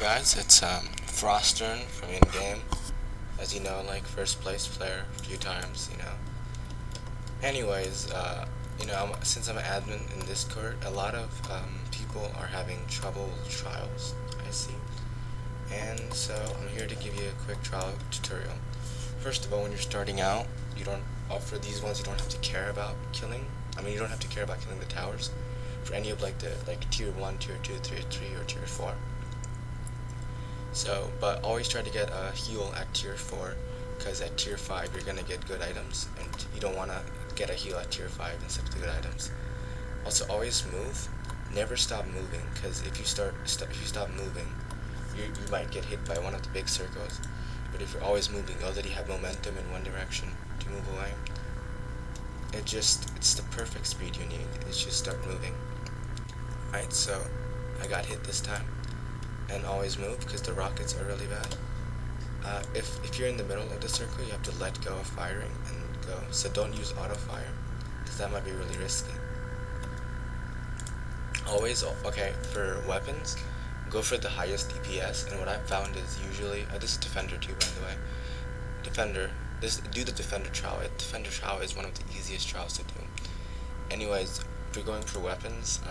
guys, it's Frostern from in-game. As you know, like first place player a few times, Anyways, since I'm an admin in Discord, a lot of people are having trouble with trials, I see. And so I'm here to give you a quick trial tutorial. First of all, when you're starting out, you don't for these ones you don't have to care about killing. You don't have to care about killing the towers for any of like the tier 1, tier 2, tier 3, or tier 4. So, but always try to get a heal at tier 4, because at tier 5 you're gonna get good items, and you don't wanna get a heal at tier 5 instead of the good items. Also, always move. Never stop moving, because if you stop moving, you might get hit by one of the big circles. But if you're always moving, you already have momentum in one direction to move away. It's the perfect speed you need. It's just start moving. Alright, so I got hit this time. And always move, because the rockets are really bad. If you're in the middle of the circle, you have to let go of firing and go. So don't use auto fire, because that might be really risky. Always, okay, for weapons, go for the highest DPS. And what I've found is usually, this is Defender too, by the way. Do the Defender trial. Defender trial is one of the easiest trials to do. Anyways, if you're going for weapons,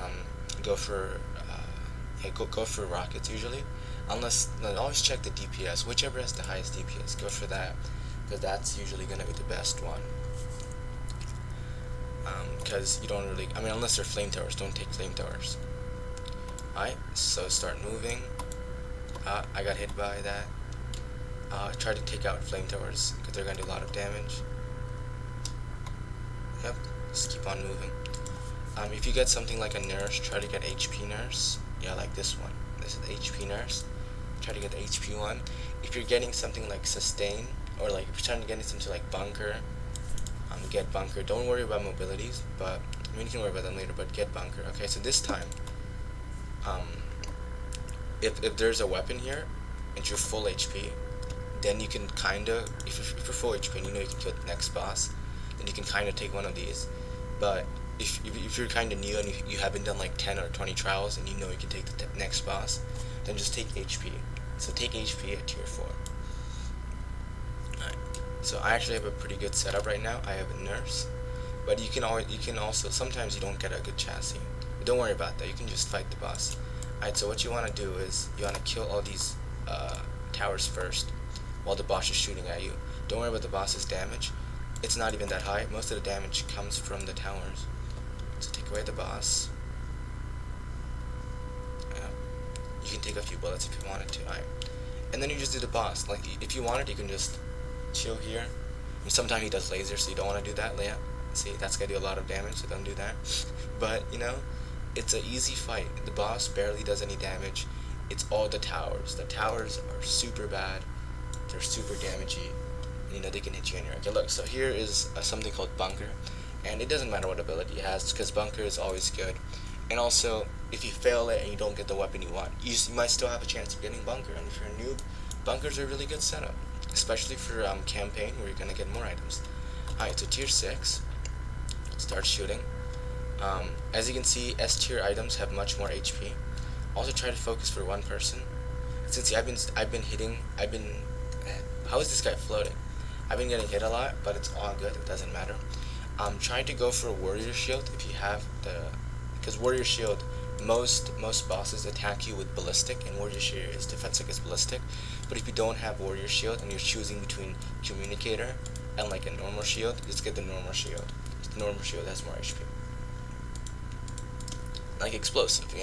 go for go for rockets usually, always check the DPS, whichever has the highest DPS, go for that, because that's usually going to be the best one. Because you don't really, unless they're flamethrowers, don't take flamethrowers. Alright, so start moving. I got hit by that. Try to take out flamethrowers, because they're going to do a lot of damage. Yep, just keep on moving. If you get something like a nurse, try to get HP nurse. Yeah, like this one. This is HP nurse. Try to get the HP one. If you're getting something like sustain, or like if you're trying to get into like bunker, get bunker. Don't worry about mobilities, but you can worry about them later. But get bunker. Okay, so this time, if there's a weapon here and you're full HP, then you can if you're full HP and you know you can kill the next boss, then you can take one of these. But if you're kind of new and you haven't done like 10 or 20 trials and you know you can take the next boss, then just take HP. So take HP at tier 4. Alright. So I actually have a pretty good setup right now. I have a nurse, but you can also sometimes you don't get a good chassis. But don't worry about that. You can just fight the boss. Alright. So what you want to do is you want to kill all these towers first, while the boss is shooting at you. Don't worry about the boss's damage. It's not even that high. Most of the damage comes from the towers. So take away the boss. You can take a few bullets if you wanted to. Alright. And then you just do the boss. Like, if you wanted, you can just chill here. Sometimes he does lasers, so you don't want to do that. Yeah. See, that's gonna do a lot of damage, so don't do that. But, it's an easy fight. The boss barely does any damage. It's all the towers. The towers are super bad. They're super damagey. And, they can hit you anywhere. Okay, look, so here is something called bunker. And it doesn't matter what ability it has, because bunker is always good. And also, if you fail it and you don't get the weapon you want, you might still have a chance of getting bunker. And if you're a noob, bunkers are a really good setup, especially for campaign where you're gonna get more items. Alright, so tier 6, start shooting. As you can see, S tier items have much more HP. Also try to focus for one person. Since I've been hitting, how is this guy floating? I've been getting hit a lot, but it's all good. It doesn't matter. Try to go for a warrior shield if you have because warrior shield, most bosses attack you with ballistic, and warrior shield is defensive against ballistic. But if you don't have warrior shield and you're choosing between communicator and like a normal shield, just get the normal shield. The normal shield has more HP. Like explosive,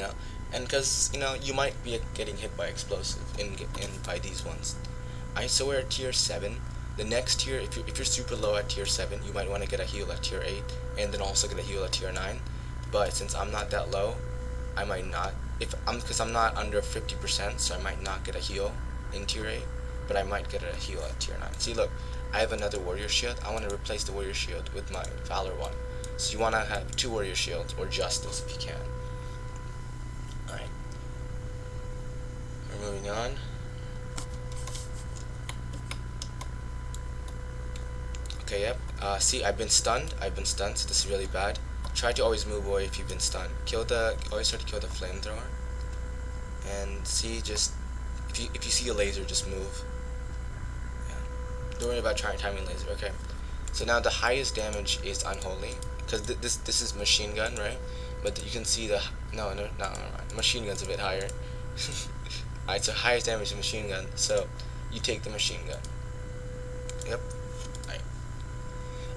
and because you might be getting hit by explosive by these ones. So we're at tier 7. The next tier, if you're super low at tier 7, you might want to get a heal at tier 8, and then also get a heal at tier 9. But since I'm not that low, I might not, because I'm not under 50%, so I might not get a heal in tier 8, but I might get a heal at tier 9. See, look, I have another warrior shield. I want to replace the warrior shield with my valor one. So you want to have 2 warrior shields, or justice if you can. Alright. We're moving on. Okay, yep. See, I've been stunned, so this is really bad. Try to always move away if you've been stunned. Always try to kill the flamethrower. And see, just if you see a laser, just move. Yeah. Don't worry about trying timing laser. Okay. So now the highest damage is unholy, because this is machine gun, right? But you can see the no, machine gun's a bit higher. Alright, so highest damage is machine gun. So you take the machine gun. Yep. Alright.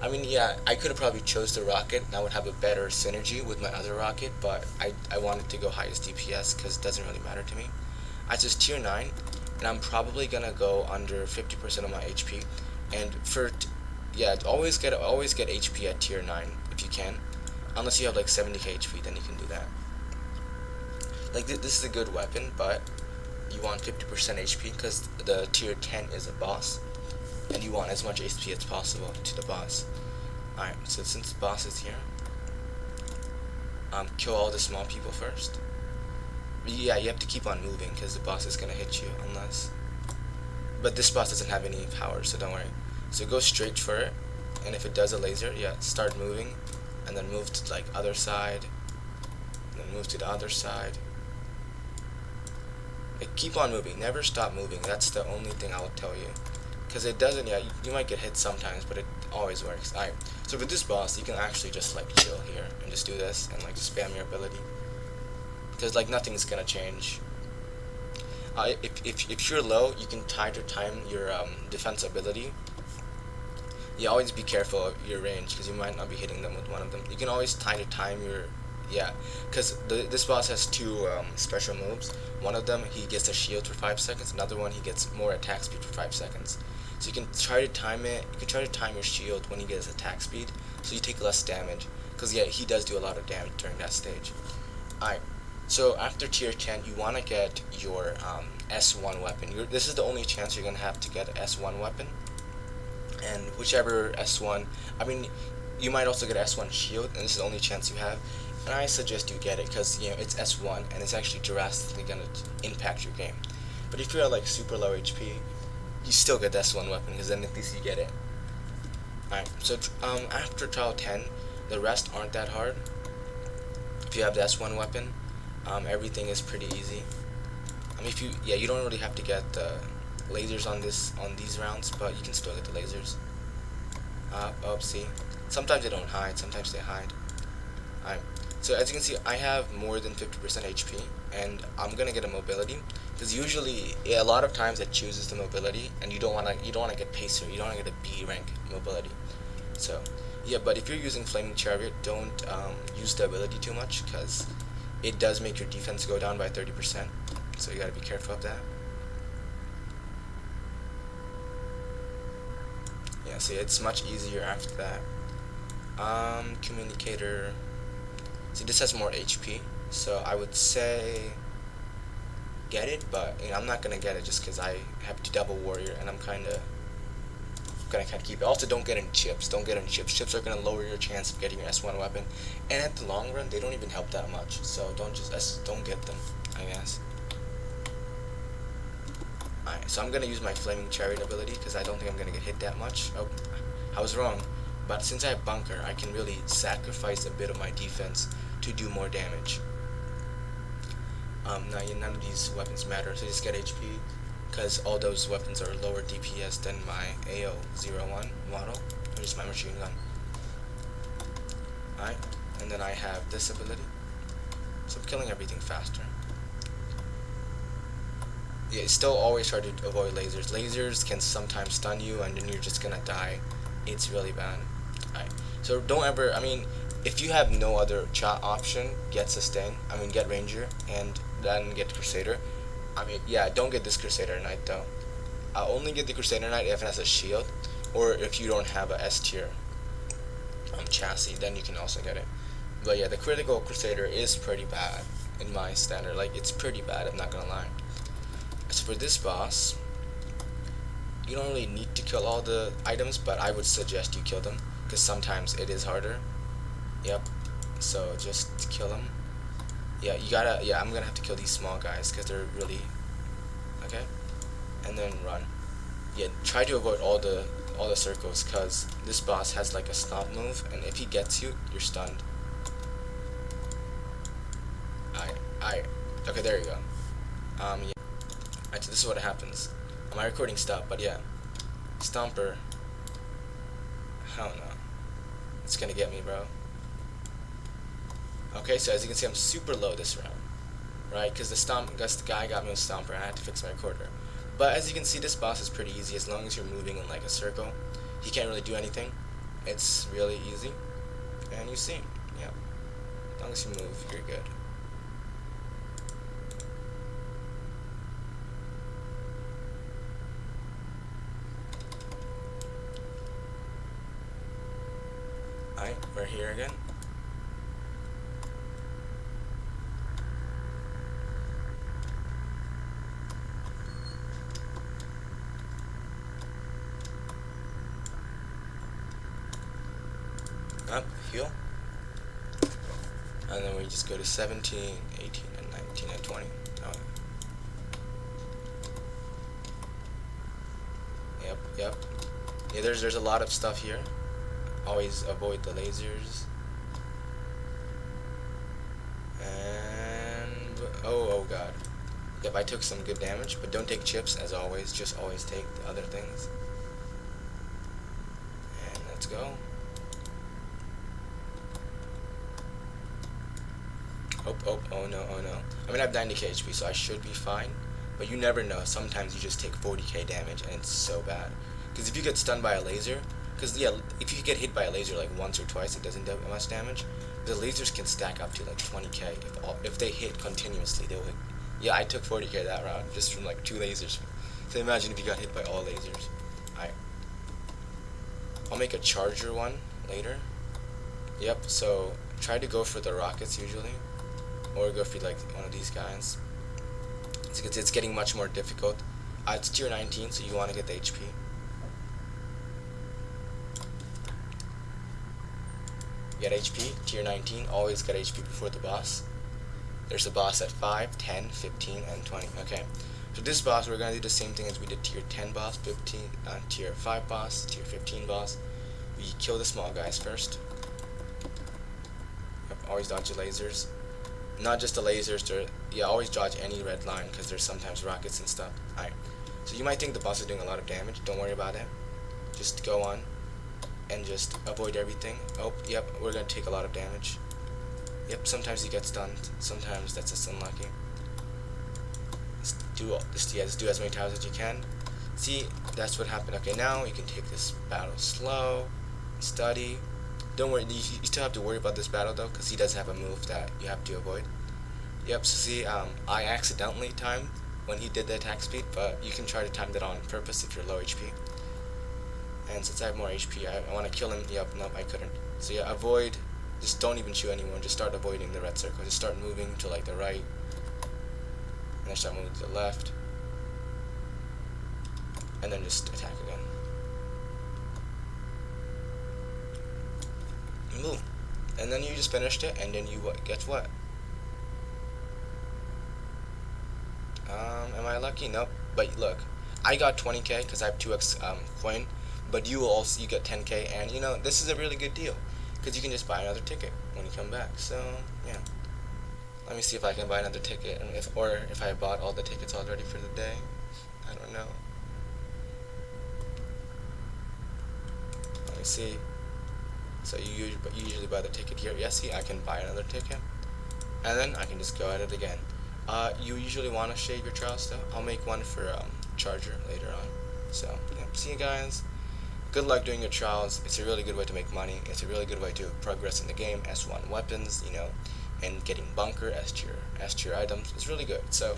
I mean, yeah, I could have probably chose the rocket, and I would have a better synergy with my other rocket, but I wanted to go highest DPS because it doesn't really matter to me. I just tier 9, and I'm probably gonna go under 50% of my HP, and yeah, always get HP at tier 9 if you can, unless you have like 70k HP, then you can do that. Like this is a good weapon, but you want 50% HP because the tier 10 is a boss, and you want as much HP as possible to the boss. Alright, so since the boss is here, kill all the small people first. Yeah, you have to keep on moving because the boss is gonna hit you unless. But this boss doesn't have any power, so don't worry. So go straight for it, and if it does a laser, yeah, start moving, and then move to like other side, and then move to the other side. Like, keep on moving, never stop moving. That's the only thing I will tell you, because it doesn't. Yeah, you might get hit sometimes, but it always works. Alright, so with this boss, you can actually just like chill here and just do this and like just spam your ability, because like nothing's gonna change. If you're low, you can try to time your defense ability. You always be careful of your range because you might not be hitting them with one of them. You can always try to time your, yeah, because this boss has two special moves. One of them, he gets a shield for 5 seconds. Another one, he gets more attack speed for 5 seconds. So you can try to time it. You can try to time your shield when he gets attack speed, so you take less damage. Because yeah, he does do a lot of damage during that stage. Alright, so after tier 10, you want to get your S1 weapon. This is the only chance you're gonna have to get an S1 weapon. And whichever S1, I mean, you might also get an S1 shield, and this is the only chance you have. And I suggest you get it because, you know, it's S1 and it's actually drastically gonna impact your game. But if you're at like super low HP, you still get the S1 weapon because then at least you get it. Alright, so after trial 10, the rest aren't that hard. If you have the S1 weapon, everything is pretty easy. I mean, you don't really have to get the lasers on these rounds, but you can still get the lasers. See, sometimes they don't hide, sometimes they hide. Alright, so as you can see, I have more than 50% HP, and I'm gonna get a mobility because usually, a lot of times it chooses the mobility, and you don't wanna get pacer, you don't wanna get a B rank mobility. So yeah, but if you're using flaming chariot, don't use the ability too much because it does make your defense go down by 30%. So you gotta be careful of that. Yeah, see, it's much easier after that. Communicator. See, this has more HP, so I would say get it, but you know, I'm not gonna get it just because I have to double warrior, and I'm gonna keep it. Also, don't get any chips. Don't get any chips. Chips are gonna lower your chance of getting your S1 weapon, and at the long run, they don't even help that much. So don't get them, I guess. Alright, so I'm gonna use my flaming chariot ability because I don't think I'm gonna get hit that much. Oh, I was wrong. But since I have bunker, I can really sacrifice a bit of my defense to do more damage. Now none of these weapons matter, so just get HP, because all those weapons are lower DPS than my AO01 model, which is my machine gun. Alright, and then I have this ability, so I'm killing everything faster. Yeah, still always try to avoid lasers. Lasers can sometimes stun you, and then you're just gonna die. It's really bad. Alright, so don't ever, I mean, if you have no other option, get sustain, get ranger, and then get crusader. Yeah, don't get this crusader knight though. Only get the crusader knight if it has a shield, or if you don't have a S tier chassis, then you can also get it. But yeah, the critical crusader is pretty bad in my standard. Like, it's pretty bad, I'm not gonna lie. So for this boss, you don't really need to kill all the items, but I would suggest you kill them, because sometimes it is harder. Yep, so just kill them. Yeah, I'm gonna have to kill these small guys, because they're really, okay, and then run. Yeah, try to avoid all the circles, because this boss has like a stomp move, and if he gets you, you're stunned. Okay, there you go. Yeah. Actually, this is what happens. My recording stopped, but yeah. Stomper. I don't know. It's gonna get me, bro. Okay, so as you can see, I'm super low this round. Right? Because the guy got me with Stomper, and I had to fix my recorder. But as you can see, this boss is pretty easy as long as you're moving in like a circle. He can't really do anything. It's really easy. And you see, yeah. As long as you move, you're good. Alright, we're here again. Up, heal. And then we just go to 17, 18, and 19, and 20. Oh. Yep. Yeah, there's a lot of stuff here. Always avoid the lasers. And oh god. Yep, I took some good damage, but don't take chips as always. Just always take the other things. And let's go. Oh no. I mean, I have 90k HP, so I should be fine. But you never know. Sometimes you just take 40k damage, and it's so bad. Because if you get stunned by a laser, because yeah, if you get hit by a laser like once or twice, it doesn't do much damage. The lasers can stack up to like 20k if they hit continuously. They'll hit. Yeah, I took 40k that round just from like 2 lasers. So imagine if you got hit by all lasers. I'll make a charger one later. Yep. So try to go for the rockets usually. Or go for like one of these guys. It's getting much more difficult. It's tier 19, so you want to get the HP. Get HP, tier 19, always get HP before the boss. There's a boss at 5, 10, 15, and 20. Okay, so this boss, we're going to do the same thing as we did tier 10 boss, 15, tier 5 boss, tier 15 boss. We kill the small guys first. Yep, always dodge the lasers. Not just the lasers, yeah, always dodge any red line because there's sometimes rockets and stuff. Alright, so you might think the boss is doing a lot of damage. Don't worry about it. Just go on and just avoid everything. Oh, yep, we're going to take a lot of damage. Yep, sometimes you get stunned. Sometimes that's just unlucky. Just do as many times as you can. See, that's what happened. Okay, now you can take this battle slow, study. Don't worry, you still have to worry about this battle though, because he does have a move that you have to avoid. Yep, so see, I accidentally timed when he did the attack speed, but you can try to time that on purpose if you're low HP. And since I have more HP, I want to kill him. Yep, nope, I couldn't. So yeah, avoid, just don't even shoot anyone, just start avoiding the red circle. Just start moving to like the right, and then start moving to the left, and then just attack again. Boom. And then you just finished it, and then you guess what? Am I lucky? Nope. But look, I got 20k because I have 2x coin, but you get 10k, and you know this is a really good deal because you can just buy another ticket when you come back. So yeah, let me see if I can buy another ticket, and if I bought all the tickets already for the day. I don't know. Let me see. So you usually buy the ticket here. Yeah, see, I can buy another ticket, and then I can just go at it again. You usually want to shave your trials though. I'll make one for charger later on. So yeah, see you guys. Good luck doing your trials. It's a really good way to make money. It's a really good way to progress in the game. S1 weapons, you know, and getting bunker, S tier items. It's really good. So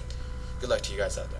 good luck to you guys out there.